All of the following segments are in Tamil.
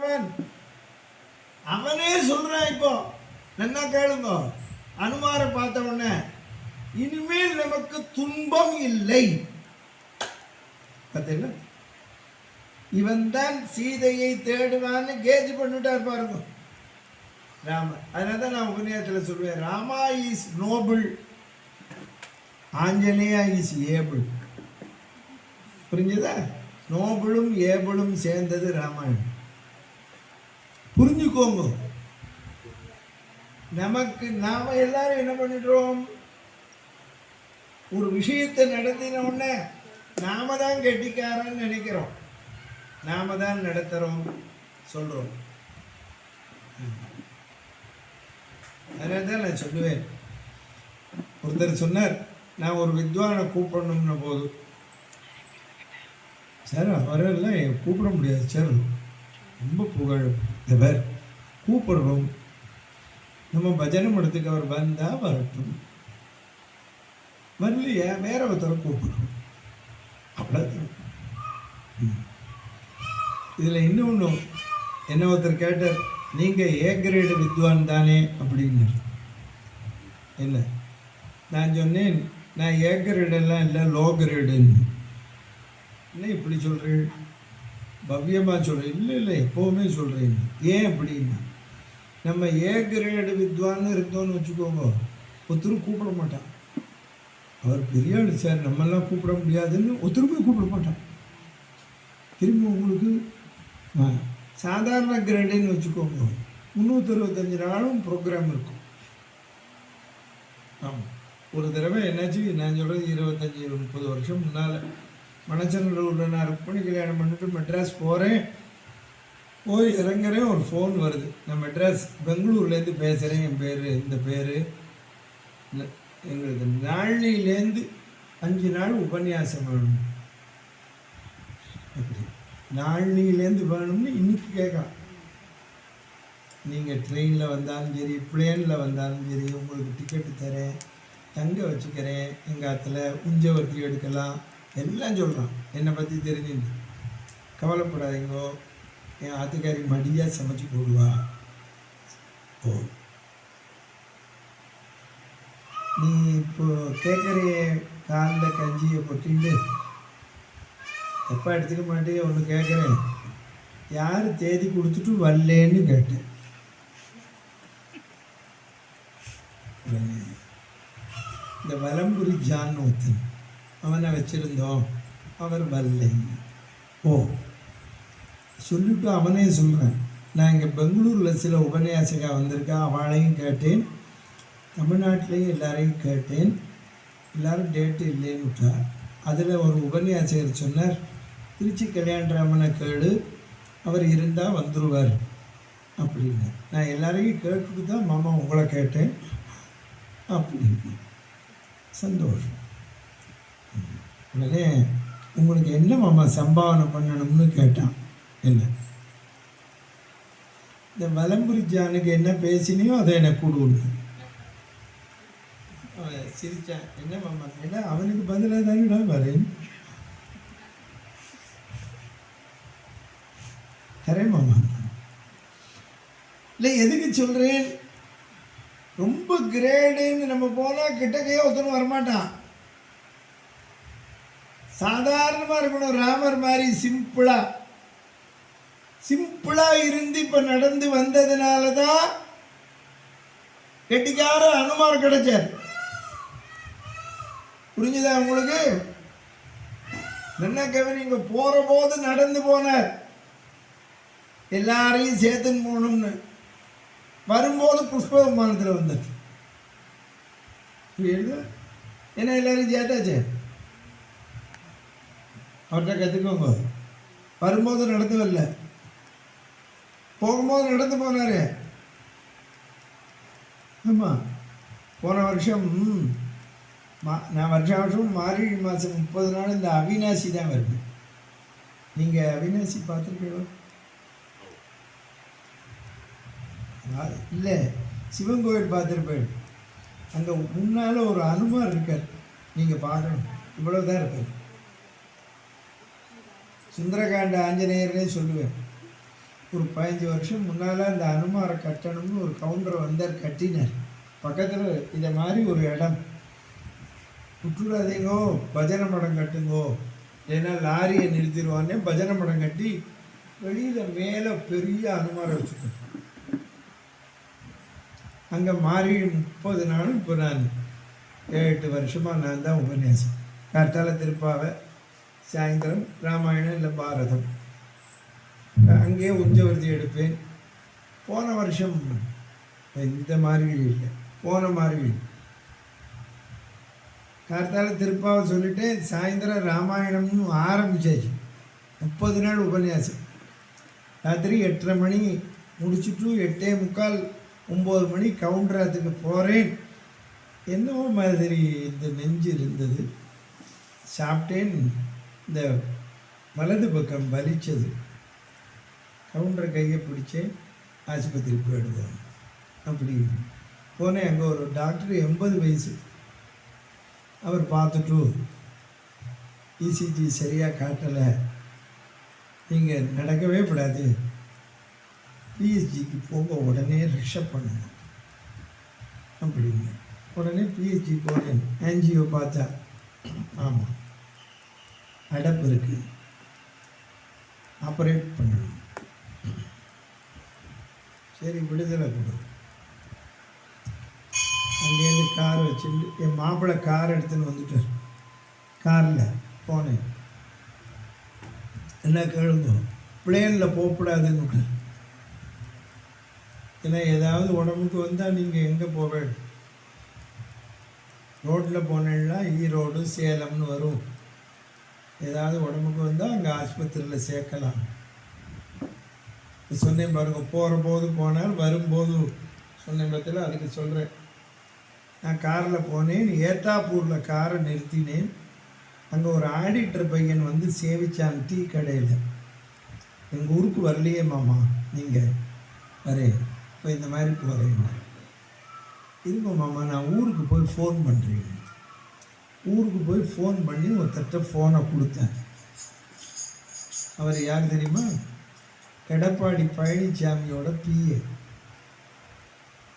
பகவான் அவனே சொல்றான். இப்போ நல்லா கேளுங்க, அனுமாரை பார்த்த உடனே இனிமேல் நமக்கு துன்பம் இல்லை. பார்த்தீங்களா, இவன் தான் சீதையை தேடுவான்னு கேஜ் பண்ணிட்டார் பாருங்க ராமர். அதனால தான் நான் உபநியாயத்தில் சொல்லுவேன், Rama is noble, Anjaneya is able. புரிஞ்சுதா? நோபிளும் ஏபிளும் சேர்ந்தது ராமாயணம். புரிஞ்சுக்கோங்க. நமக்கு நாம எல்லாரும் என்ன பண்ணிடுறோம், ஒரு விஷயத்தை நடத்தின உடனே நாம தான் கெட்டிக்காரன்னு நினைக்கிறோம், நாம தான் நடத்துறோம் சொல்றோம். அதனால தான் நான் சொல்லுவேன், ஒருத்தர் சொன்னார், நான் ஒரு வித்வானை கூப்பிடணும்ன போது, சார் அவரெல்லாம் கூப்பிட முடியாது சார், ரொம்ப புகழ் பேர் கூப்பிடுறோம், நம்ம பஜனை மடத்துக்கு அவர் வந்தால் வரட்டும், வரலையா வேற ஒருத்தரை கூப்பிடுறோம், அவ்வளோதான். இதில் இன்னொன்று என்ன ஒருத்தர் கேட்டார், நீங்கள் ஏ கிரேடு வித்வான் தானே அப்படின்னு. இல்லை, நான் சொன்னேன், நான் ஏ கிரேடெல்லாம் இல்லை, லோ கிரேடுன்னு. என்ன இப்படி சொல்கிறேன், பவ்யமாக சொல்கிறேன். இல்லை இல்லை, எப்போவுமே சொல்கிறேன். ஏன் அப்படின்னா, நம்ம ஏ கிரேடு வித்வான்னு இருந்தோன்னு வச்சுக்கோங்க, ஒருத்தரும் கூப்பிட மாட்டான். அவர் பெரிய ஆள் சார், நம்மெல்லாம் கூப்பிட முடியாதுன்னு ஒருத்தருமே கூப்பிட மாட்டான். திரும்ப உங்களுக்கு சாதாரண கிரேடுன்னு வச்சுக்கோங்க, 365 நாளும் ப்ரோக்ராம் இருக்கும். ஆமாம், ஒரு தடவை என்னாச்சு, நான் சொல்கிறது 25-30 வருஷம் முன்னால், மணச்சநல்லூரில் நான் ருக்மணி கல்யாணம் பண்ணிட்டு மெட்ராஸ் போகிறேன். போய் இறங்குறேன், ஒரு ஃபோன் வருது. நான் மெட்ராஸ் பெங்களூர்லேருந்து பேசுகிறேன், என் பேர் இந்த பேர், எங்களுக்கு நாளிலேருந்து 5 நாள் உபன்யாசம் வேணும், அப்படி நாளிலேருந்து வேணும்னு இன்னைக்கு கேட்கலாம். நீங்கள் ட்ரெயினில் வந்தாலும் சரி, பிளேனில் வந்தாலும் சரி, உங்களுக்கு டிக்கெட்டு தரேன், தங்க வச்சுக்கிறேன், எங்கள் ஆற்றுல உஞ்சவர்த்தி எடுக்கலாம், எல்லாம் சொல்கிறான். என்னை பற்றி தெரிஞ்சுன்னு கவலைப்படாதீங்கோ, என் ஆத்துக்காரி மடியாக சமைச்சு போடுவா. ஓ, நீ இப்போ கேட்குறிய காலில் கஞ்சியை பொட்டிட்டு தப்பாக எடுத்துக்க மாட்டேங்க. ஒன்று கேட்குறேன், யார் தேதி கொடுத்துட்டு வரலேன்னு கேட்டேன். இந்த வலம்புரி ஜான் ஒருத்தன், அவனை வச்சுருந்தோம், அவர் வரலைங்க. ஓ, சொல்லிவிட்டு அவனே சொல்கிறேன், நான் இங்கே பெங்களூரில் சில உபன்யாசகா வந்திருக்கா, அவளையும் கேட்டேன், தமிழ்நாட்டிலையும் எல்லாரையும் கேட்டேன், எல்லோரும் டேட்டு இல்லைன்னு விட்டார். அதில் ஒரு உபன்யாசகர் சொன்னார், திருச்சி கல்யாணராமனை கேடு, அவர் இருந்தால் வந்துடுவார் அப்படின்னு. நான் எல்லாரையும் கேட்டுட்டு தான் மாமா உங்களை கேட்டேன் அப்படின்னு. சந்தோஷம். உடனே உங்களுக்கு என்ன மாமா சம்பாவனை பண்ணணும்னு கேட்டான். என்ன இந்த வலம்புரி ஜானுக்கு என்ன பேசினியோ அதை எனக்கு கொடுன்னு. அவன் சிரித்தான். என்ன மாமா, ஏன்னா அவனுக்கு பதிலாக தானே வரேன். தரேன் மாமா. இல்லை, எதுக்கு சொல்கிறேன், ரொம்ப கிரேடுன்னு நம்ம போனால் கிட்டக்கையே ஒருத்தனும் வரமாட்டான். சாதாரணமாக இருக்கணும். ராமர் மாதிரி சிம்பிளாக இருந்து இப்போ நடந்து வந்ததுனால தான் கெட்டிக்கார அனுமார் கிடைச்சார். புரிஞ்சுதா உங்களுக்கு? என்ன கவனிங்க, போகிற போது நடந்து போனார், எல்லாரையும் சேர்த்துன்னு போகணும்னு. வரும்போது புஷ்ப விமானத்தில் வந்துச்சு. ஏன்னா எல்லாரையும் சேர்த்தாச்சு, அவர்கிட்ட கற்றுக்கோங்க. வரும்போது நடந்து வரல, போகும்போது நடந்து போனார். ஆமாம், போன வருஷம் நான் வருஷம் மார்கழி மாதம் 30 நாள் இந்த அவினாசி தான் வருது. நீங்கள் அவினாசி பார்த்துருக்கீங்களோ? இல்லை, சிவன் கோயில் பார்த்துருப்பேன். அங்கே முன்னால் ஒரு அனுமார் இருக்கார், நீங்கள் பார்க்கணும். இவ்வளோ தான் இருக்கார். சுந்தரகாண்ட ஆஞ்சநேயர்னே சொல்லுவேன். ஒரு 15 வருஷம் முன்னால் அந்த அனுமாரை கட்டணும்னு ஒரு கவுண்டர் வந்தார், கட்டினார். பக்கத்தில் இதை மாதிரி ஒரு இடம், விட்டுடாதீங்கோ, பஜனை மடம் கட்டுங்கோ, ஏன்னா லாரியை நிறுத்திடுவானே. பஜனை மடம் கட்டி வெளியில் மேலே பெரிய அனுமாரை வச்சுக்கணும். அங்கே மாறி 30 நாளும் இப்போ நான் 7-8 வருஷமாக நான் தான் உபன்யாசம். கார்த்தால திருப்பாவை, சாயந்தரம் ராமாயணம் இல்லை பாரதம். அங்கேயே உஞ்சவர்த்தி எடுப்பேன். போன வருஷம் இந்த மாதிரி இல்லை, போன மாதிரி கார்த்தால திருப்பாவை சொல்லிட்டு சாயந்தரம் ராமாயணம்னு ஆரம்பிச்சாச்சு. 30 நாள் உபன்யாசம். ராத்திரி 8:30 மணி முடிச்சுட்டு 8:45 9 மணி கவுண்டராத்துக்கு போகிறேன். என்னவோ மாதிரி இந்த நெஞ்சு இருந்தது. சாப்பிட்டேன், இந்த வலது பக்கம் வலிச்சது. கவுண்டர் கையை பிடிச்சேன், ஆஸ்பத்திரிக்கு போயிடுவோம் அப்படி போனேன். அங்கே ஒரு டாக்டர் 80 வயசு. அவர் பார்த்துட்டு இசிஜி சரியாக காட்டலை, நீங்கள் நடக்கவே கூடாது, பிஎஸ்ஜிக்கு போக உடனே ரிஷப் பண்ணுங்க அப்படின்னு. உடனே பிஎஸ்ஜி போனேன். ஆன்ஜியோ பார்த்தா ஆமாம் அடப்பு இருக்குது, ஆப்ரேட் பண்ணணும். சரி விடுதலை கொடு. அங்கேருந்து கார் வச்சுட்டு என் மாப்பிள்ளை கார் எடுத்துன்னு வந்துட்டார். காரில் போனேன். என்ன கேளுங்க, பிளேனில் போகக்கூடாதுன்னு விட்டார். ஏன்னா ஏதாவது உடம்புக்கு வந்தால் நீங்கள் எங்கே போக, ரோட்டில் போனேன்னா ஈரோடு சேலம்னு வரும். ஏதாவது உடம்புக்கு வந்தால் அங்கே ஆஸ்பத்திரியில் சேர்க்கலாம். சொன்னேன் பாருங்க, போகிற போது போனால் வரும்போது சொன்னேன் பற்றில, அதுக்கு சொல்கிறேன். நான் காரில் போனேன், ஏத்தாப்பூரில் காரை நிறுத்தினேன். அங்கே ஒரு ஆடிட்டர் பையன் வந்து சேவிச்சான் டீ கடையில். எங்கள் ஊருக்கு வரலையே மாமா நீங்கள், வரேன் இப்போ இந்த மாதிரி போகிறேன். இருங்க மாமா, நான் ஊருக்கு போய் ஃபோன் பண்ணுறேன். ஊருக்கு போய் ஃபோன் பண்ணி ஒருத்தட்ட ஃபோனை கொடுத்தேன். அவர் யார் தெரியுமா? எடப்பாடி பழனிசாமியோட பிஏ,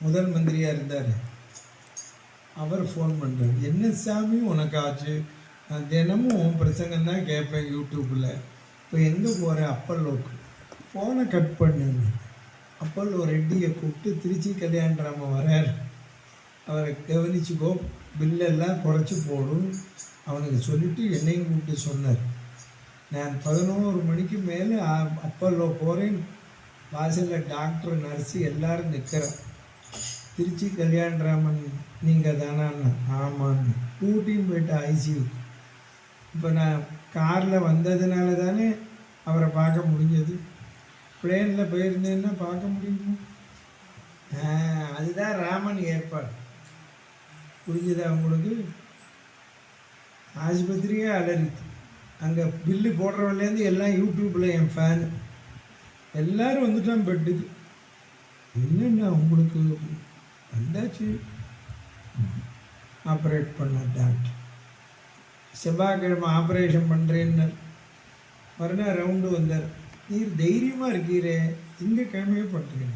முதல் மந்திரியாக இருந்தார். அவர் ஃபோன் பண்ணுறார். என்ன சாமி உனக்கு ஆச்சு? நான் தினமும் பிரசங்கம் தான் கேட்பேன் யூடியூப்பில். இப்போ எங்கே போகிறேன்? அப்பல்லோக்கு. ஃபோனை கட் பண்ணுங்க. அப்பல்லோ ரெட்டியை கூப்பிட்டு, திருச்சி கல்யாணராமன் வரார், அவரை கவனிச்சுக்கோ, பில்லெல்லாம் குறைச்சி போடும் அவனுக்கு சொல்லிவிட்டு என்னையும் கூப்பிட்டு சொன்னார். நான் 11 மணிக்கு மேலே அப்பல்லோ போகிறேன். வாசலில் டாக்டர், நர்ஸு எல்லோரும் நிற்கிறேன். திருச்சி கல்யாணராமன் நீங்கள் தானான்னு. ஆமான்னு. கூட்டின்னு போயிட்டு ஐசியூ. இப்போ நான் காரில் வந்ததுனால தானே அவரை பார்க்க முடிஞ்சது. பிளேனில் போயிருந்தேன்னா பார்க்க முடியுமா? அதுதான் ராமன் ஏற்பாடு. புரிஞ்சுதா உங்களுக்கு? ஆஸ்பத்திரியே அலறிது. அங்கே பில்லு போடுறவன்லேருந்து எல்லாம் யூடியூப்பில் என் ஃபேனு எல்லோரும் வந்துட்டான் பெட்டுக்கு. என்னென்ன உங்களுக்கு வந்தாச்சு. ஆப்ரேட் பண்ண டாக்டர் செவ்வாய்க்கிழமை ஆப்ரேஷன் பண்ணுறேன்னு மறுநாள் ரவுண்டு வந்தார். நீர் தைரியமாக இருக்கீரே, திங்கக்கிழமையே பண்ணுறேன்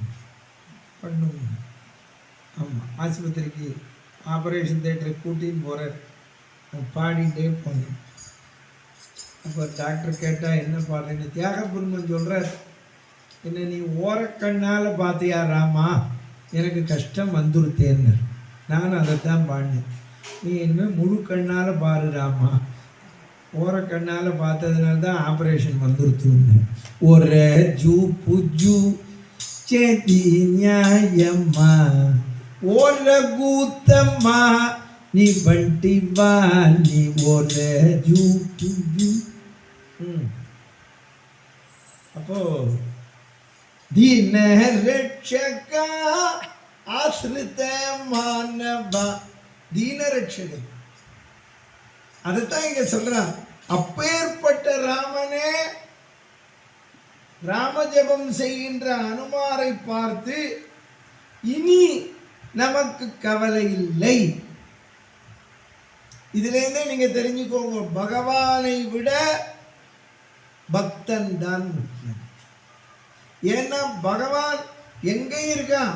பண்ணுங்க. ஆமாம், ஆஸ்பத்திரிக்கு ஆப்ரேஷன் தேட்டருக்கு கூட்டின்னு போகிறார். பாடிகிட்டே போனேன். அப்போ டாக்டர் கேட்டால் என்ன பாடுறேன்னு தியாகபுரமன் சொல்கிறார். என்ன நீ ஓரக்கண்ணால் பார்த்தியா ராமா, எனக்கு கஷ்டம் வந்துருத்தேன்னு. நான் அதைத்தான் பாடினேன். நீ இனிமேல் முழு கண்ணால் பாரு ராமா, ஓரக்கண்ணால் பார்த்ததுனால தான் ஆப்ரேஷன் வந்துருத்துன்னு. ஒரு ஜூ புஜு சேதி நியாயம்மா ஓர கூத்தம்மா நீ பண்டி வா நீ ஒரு ஜூ புஜு. அப்போ दीन रक्षक आश्रित मानव, दीन रक्षक அதைத்தான் இங்க சொல்றான். அப்பேற்பட்ட ராமனே ராமஜபம் செய்கின்ற அனுமாரை பார்த்து இனி நமக்கு கவலை இல்லை. இதுல இருந்தே நீங்க தெரிஞ்சுக்கோங்க, பகவானை விட பக்தன் தான் முக்கியம். ஏன்னா பகவான் எங்கேயும் இருக்கான்,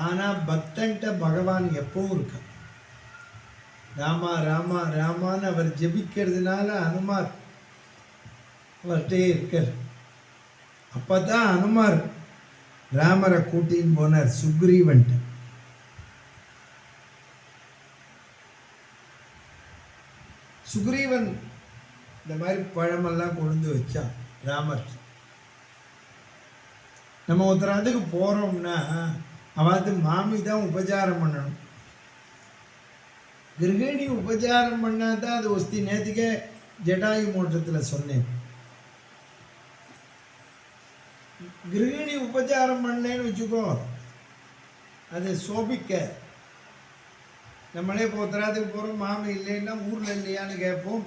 ஆனால் பக்தன்ட்ட பகவான் எப்பவும் இருக்கான். ராமா ராமா ராமான்னு அவர் ஜெபிக்கிறதுனால அனுமார் அவர்கிட்டே இருக்கார். அப்போ தான் அனுமார் ராமரை கூட்டின்னு போனார் சுக்ரீவன்ட்ட. சுக்ரீவன் இந்த மாதிரி பழமெல்லாம் கொண்டு வச்சான் ராமர். நம்ம ஒருத்தராத்துக்கு போகிறோம்னா அவாத்து மாமி தான் உபச்சாரம் பண்ணணும். கிருகிணி உபச்சாரம் பண்ணால் தான் அது ஒஸ்தி. நேற்றுக்கே ஜடாயு மோட்டத்தில் சொன்னேன், கிருகிணி உபச்சாரம் பண்ணேன்னு வச்சுக்கோ அது சோபிக்க. நம்மளே இப்போ ஒருத்தராத்துக்கு போகிறோம், மாமி இல்லைன்னா ஊரில் இல்லையான்னு கேட்போம்.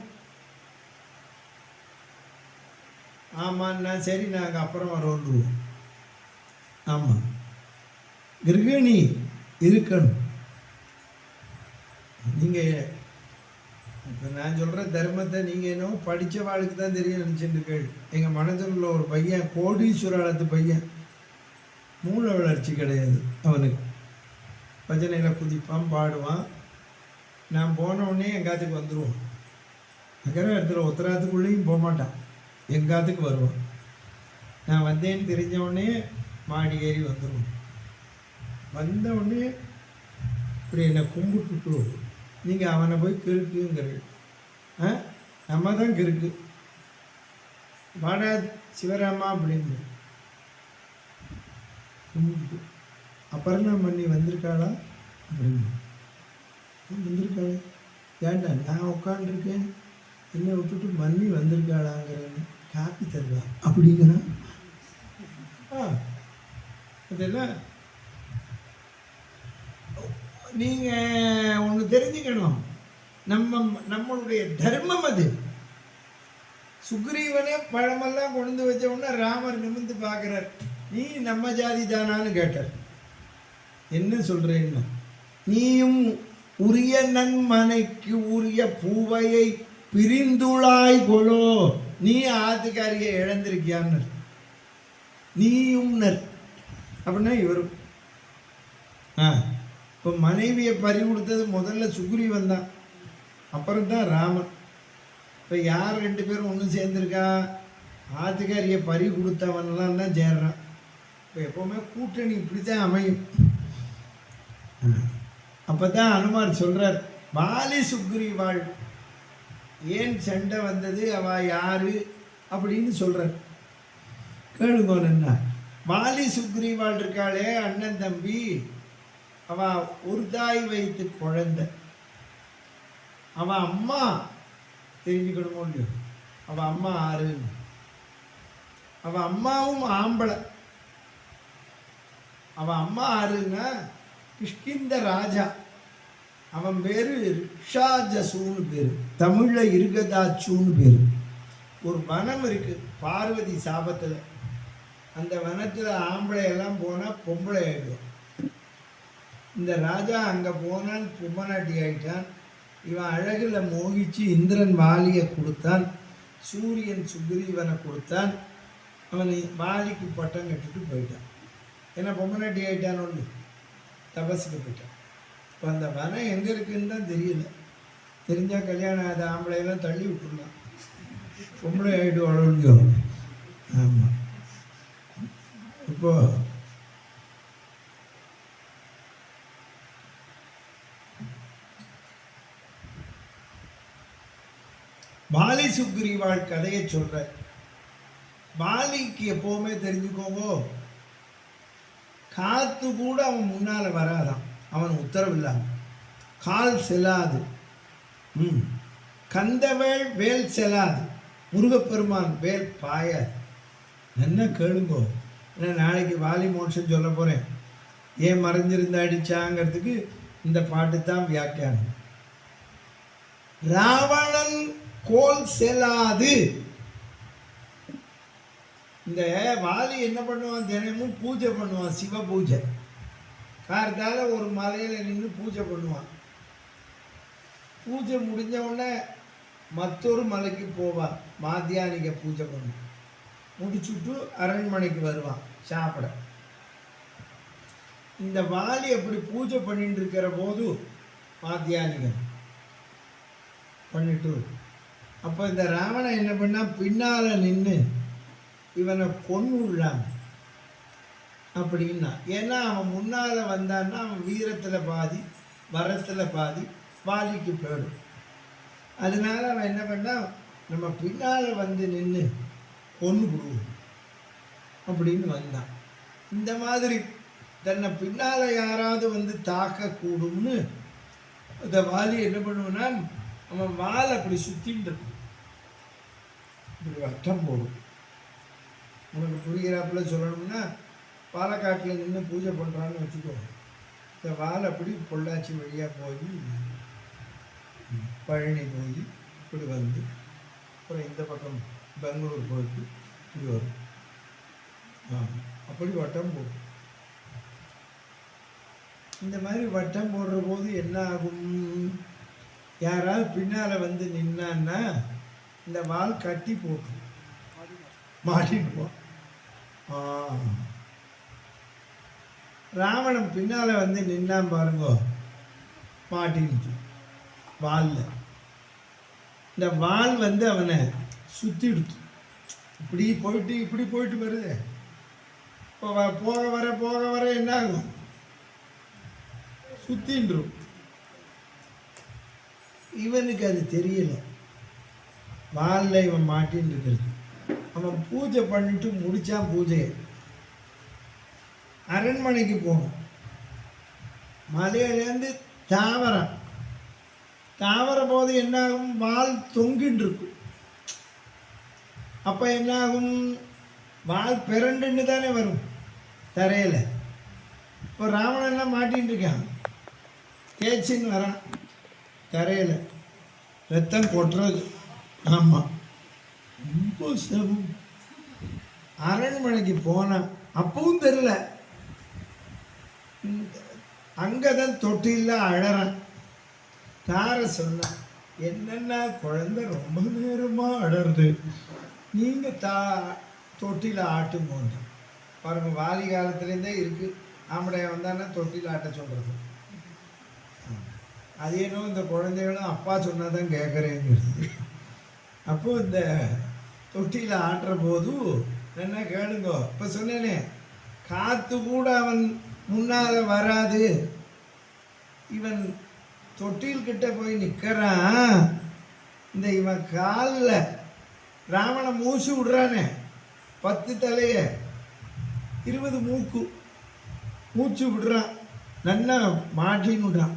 ஆமாண்ணா சரி நாங்கள் அப்புறம் வரோன்றுவோம். ஆமாம், கிருகிணி இருக்கணும். நீங்கள் இப்போ நான் சொல்கிற தர்மத்தை நீங்கள் என்னவோ படித்த வாழ்க்கை தான் தெரியும் நினச்சிட்டு கேள். எங்கள் மனதில் உள்ள ஒரு பையன் கோடீஸ்வரத்து பையன், மூளை வளர்ச்சி கிடையாது அவனுக்கு. பஜனையில் குதிப்பான், பாடுவான். நான் போனவுடனே எங்காத்துக்கு வந்துடுவோம். அக்கறை இடத்துல உத்தராத்துக்குள்ளேயும் போக மாட்டான், எங்காத்துக்கு வருவான். நான் வந்தேன்னு தெரிஞ்சவுடனே மாடி ஏறி வந்துடுவோம். வந்தவுடனே இப்படி என்னை கும்பிட்டுட்டு நீங்கள் அவனை போய் கிறுக்குங்கிறது. நம்ம தான் கிறுக்கு. வாடா சிவராமா அப்படின்னு கும்பிட்டு அபர்ணா பண்ணி வந்திருக்காளா அப்படின்னு. வந்திருக்காளா? ஏண்டா நான் உட்காண்டிருக்கேன், என்னை விட்டுட்டு மன்னி வந்திருக்காளாங்கிறேன்னு காப்பி தருவா அப்படிங்கிறான். அதெல்லாம் நீங்கள் ஒன்று தெரிஞ்சுக்கணும், நம்மளுடைய தர்மம் அது. சுக்ரீவனே பழமெல்லாம் கொண்டு வச்ச உடனே ராமர் நிமிர்ந்து பார்க்குறார். நீ நம்ம ஜாதி தானான்னு கேட்டார். என்ன சொல்கிறேன்னா, நீயும் உரிய நன்மனைக்கு உரிய பூவையை பிரிந்துளாய் கொலோ. நீ ஆத்துக்காரியை இழந்திருக்கியான்னு நீயும் நர் அப்படின்னா இவரும். இப்போ மனைவியை பறி கொடுத்தது முதல்ல சுக்ரீவன் தான், அப்புறம் தான் ராமன். இப்போ யார் ரெண்டு பேரும் ஒன்று சேர்ந்துருக்கா? ஆத்துக்காரியை பறி கொடுத்தவன்லாம் தான் சேர்றான். இப்போ எப்போவுமே கூட்டணி இப்படி தான் அமையும். அப்போ தான் அனுமார் சொல்கிறார், வாலி சுக்ரீவாள் ஏன் சண்டை வந்தது, அவள் யாரு அப்படின்னு சொல்கிறார். கேளுங்கோன்னா, வாலி சுக்ரீவாள் இருக்காளே அண்ணன் தம்பி, அவள் ஒரு தாய் வயிற்று குழந்தை. அவன் அம்மா தெரிஞ்சுக்கணுமோ இல்லையோ, அவள் அம்மா ஆறு. அவள் அம்மாவும் ஆம்பளை. அவன் அம்மா ஆறுன்னா கிஷ்கிந்த ராஜா. அவன் பேர் ரிக்ஷாஜசூன்னு பேர், தமிழில் இருக்கதாச்சுன்னு பேர். ஒரு வனம் இருக்குது பார்வதி சாபத்தில். அந்த வனத்தில் ஆம்பளை எல்லாம் போனால் பொம்பளை ஆகிடும். இந்த ராஜா அங்கே போனான், பொம்மநாட்டி ஆகிட்டான். இவன் அழகில் மோகிச்சு இந்திரன் வாலியை கொடுத்தான், சூரியன் சுக்ரீவனை கொடுத்தான். அவன் வாலிக்கு பட்டம் கட்டிட்டு போயிட்டான். ஏன்னா பொம்மநாட்டி ஆகிட்டான், ஒன்று தபஸுக்கு போயிட்டான். இப்போ அந்த வனம் எங்கே இருக்குன்னு தான் தெரியல. தெரிஞ்சால் கல்யாணம் ஆகாத ஆம்பளையெல்லாம் தள்ளி விட்டுருந்தான், பொம்பளை ஆகிட்டு வளர்ந்தோ. ஆமாம். இப்போ வாலி சுக்ரீவாள் கதையை சொல்ற. வாலிக்கு எப்போவுமே தெரிஞ்சுக்கோங்க, காத்து கூட அவன் முன்னால் வராதான், அவன் உத்தரவு இல்லாம. கால் செல்லாது, கந்தவேள் வேல் செல்லாது, முருகப்பெருமான் வேல் பாயாது. என்ன கேளுங்கோ, ஏன்னா நாளைக்கு வாலி மோட்சம் சொல்ல போகிறேன். ஏன் மறைஞ்சிருந்த அடிச்சாங்கிறதுக்கு இந்த பாட்டு தான் வியாக்கியானம். ராவணன் கோல் செல்லாது. இந்த வாலி என்ன பண்ணுவான், தினமும் பூஜை பண்ணுவான், சிவ பூஜை. காரத்தால ஒரு மலையில் நின்று பூஜை பண்ணுவான். பூஜை முடிஞ்ச உடனே மற்றொரு மலைக்கு போவான், மாத்தியானிக பூஜை பண்ணுவான். முடிச்சுட்டு அரண்மனைக்கு வருவான் சாப்பிட. இந்த வாலி அப்படி பூஜை பண்ணிட்டு இருக்கிற போது மாத்தியானிகன் பண்ணிட்டு, அப்போ இந்த ராவணன் என்ன பண்ணா, பின்னால் நின்று இவனை கொன்னுள்ளான் அப்படின்னா. ஏன்னா அவன் முன்னால் வந்தான்னா அவன் வீரத்தில் பாதி வரத்தில் பாதி வாலிக்கு போயிடும். அதனால அவன் என்ன பண்ணா, நம்ம பின்னால் வந்து நின்று கொன்று விடுவோம் அப்படின்னு வந்தான். இந்த மாதிரி தன்னை பின்னால் யாராவது வந்து தாக்கக்கூடும்னு இந்த வாலி என்ன பண்ணுவான்னா, அவன் வால் அப்படி சுற்றின்னு இருக்கும், இப்படி வட்டம் போடும். உனக்கு புரிகிறாப்புல சொல்லணும்னா, பாலக்காட்டில் நின்று பூஜை பண்ணுறான்னு வச்சுக்கோ, இந்த வால் அப்படி பொள்ளாச்சி வழியாக போய் பழனி போய் இப்படி வந்து அப்புறம் இந்த பக்கம் பெங்களூர் போயிட்டு இப்படி வரும். அப்படி வட்டம் போடும். இந்த மாதிரி வட்டம் போடுற போது என்ன ஆகும், யாராவது பின்னால் வந்து நின்னான்னா இந்த வால் கட்டி போட்டு மாட்டிடுவோம். ராவணன் பின்னால் வந்து நின்னான் பாருங்கோ, மாட்டின்னு வாலில். இந்த வால் வந்து அவனை சுற்றிடுத்து, இப்படி போயிட்டு இப்படி போயிட்டு வருது. இப்போ போக வர என்ன ஆகும், சுத்தின்றும். இவனுக்கு அது தெரியல, வாலில் இவன் மாட்டின்னு இருக்கிறது. அவன் பூஜை பண்ணிட்டு முடிச்சான் பூஜையை. அரண்மனைக்கு போகணும். மலையிலேருந்து தாவர போது என்னாகும், வால் தொங்கின்னு இருக்கும். அப்போ என்னாகும், வால் பிறண்டுன்னு தானே வரும் தரையில். இப்போ ராவணன்லாம் மாட்டின்னு இருக்கான், தேய்ச்சின்னு வரான் தரையில், ரத்தம் கொட்டுறது. ஆமாம், ரொம்ப சிரமம். அரண்மனைக்கு போனான், அப்பவும் தெரில. அங்கே தான் தொட்டியில் அழறான். தார சொன்னான், என்னென்ன குழந்தை ரொம்ப நேரமாக அழறது, நீங்கள் தொட்டியில் ஆட்டும் போது பாருங்க. வாலி காலத்துலேருந்தே இருக்குது, ஆம்படைய வந்தான்னா தொட்டியில் ஆட்ட சொல்கிறது. அது ஏனோ இந்த குழந்தைகளும் அப்பா சொன்னால் தான் கேட்குறேங்கிறது. அப்போது இந்த தொட்டியில் ஆட்டுற போது என்ன கேளுங்கோ, இப்போ சொன்னேனே, காற்று கூட அவன் முன்னால் வராது. இவன் தொட்டில்கிட்ட போய் நிற்கிறான். இந்த இவன் காலில் ராவணன் மூச்சு விடுறானே, 10 தலைய 20 மூக்கு மூச்சு விடுறான், நல்லா மாட்டின்னு விடுறான்.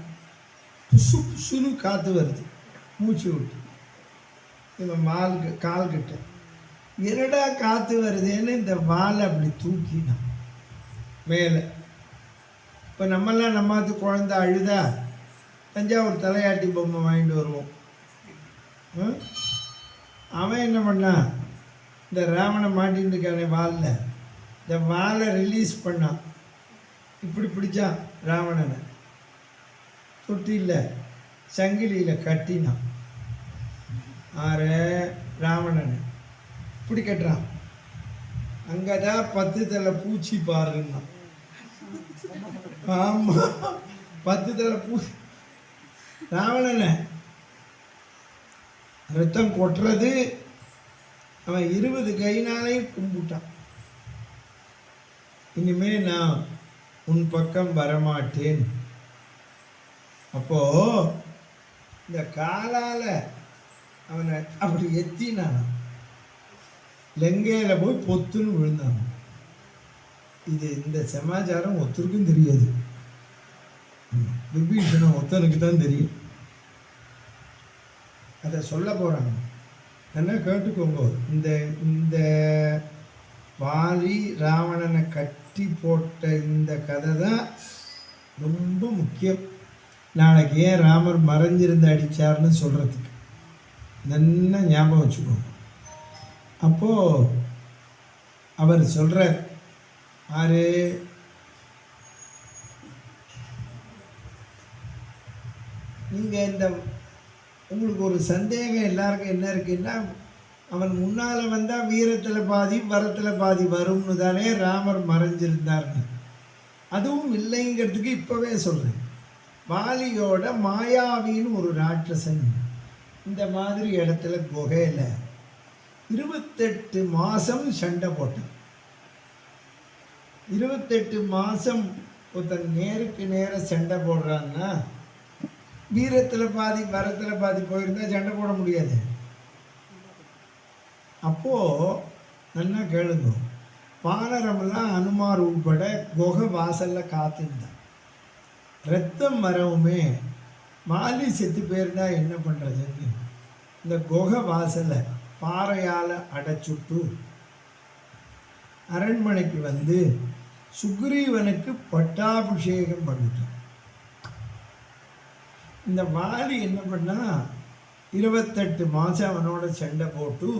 புசு புசுன்னு காற்று வருது மூச்சு விட்டு. இவன் கால்கிட்ட என்னடா காற்று வருதுன்னு இந்த வாலை அப்படி தூக்கினான் மேலே. இப்போ நம்மெல்லாம் நம்மாத்து குழந்தை அழுதா தஞ்சாவூர் தலையாட்டி பொம்மை வாங்கிட்டு வருவோம். அவன் என்ன பண்ணான், இந்த ராவணை மாட்டின்னு இருக்கானே வாலில், இந்த வாலை ரிலீஸ் பண்ணான். இப்படி பிடிச்சான் ராவணனை, தொட்டியில் சங்கிலியில் கட்டினான். ராவணனை இப்படி கட்டுறான். அங்கே தான் 10 தலை பூச்சி பாருன்னா. ஆமாம், 10 தலை பூச்சி. ராவணனை ரத்தம் கொட்டுறது. அவன் 20 கைனாலையும் கும்பிட்டான். இனிமே நான் உன் பக்கம் வரமாட்டேன். அப்போ இந்த காலால் அவனை அப்படி எத்தினான், லங்கையில் போய் பொத்துன்னு விழுந்தான். இது இந்த சமாச்சாரம் ஒருத்தருக்கும் தெரியாது, விபீஷணன் ஒருத்தனுக்கு தான் தெரியும். அதை சொல்ல போகிறாங்க, என்ன கேட்டுக்கோங்க. இந்த வாலி ராவணனை கட்டி போட்ட இந்த கதை தான் ரொம்ப முக்கியம். நாளைக்கு ஏன் ராமர் மறைஞ்சிருந்து அடித்தார்னு சொல்கிறதுக்கு நல்லா ஞாபகம் வச்சுக்கோங்க. அப்போது அவர் சொல்கிறார், ஆறு நீங்கள் இந்த உங்களுக்கு ஒரு சந்தேகம் எல்லாருக்கும் என்ன இருக்குன்னா, அவன் முன்னால் வந்தால் வீரத்தில் பாதி வரத்தில் பாதி வரும்னு தானே ராமர் மறைஞ்சிருந்தார்னு. அதுவும் இல்லைங்கிறதுக்கு இப்போவே சொல்கிறேன். வாலியோட மாயாவின்னு ஒரு ராட்சசன் இந்த மாதிரி இடத்துல குகையில் 28 மாதம் சண்டை போட்டான். 28 மாதம் ஒருத்தன் நேருக்கு நேர சண்டை போடுறான்னா வீரத்தில் பாதி வரத்தில் பாதி போயிருந்தா சண்டை போட முடியாது. அப்போது நல்லா கேளுங்க, வானரமெல்லாம் அனுமார் உட்பட குகை வாசலில் காத்திருந்தான். ரத்தம் வரவுமே மாலி செத்து போயிருந்தா என்ன பண்ணுறதுன்னு இந்த குகை வாசலை பாறையால் அடைச்சுட்டு அரண்மனைக்கு வந்து சுக்ரீவனுக்கு பட்டாபிஷேகம் பண்ணிட்டான். இந்த வாலி என்ன பண்ணா 28 மாதம் அவனோட சண்டை போட்டு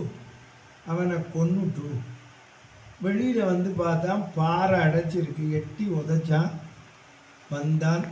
அவனை கொன்னுட்டு வெளியில் வந்து பார்த்தா பாறை அடைச்சிருக்கு. எட்டி உதைச்சான். வந்தான்.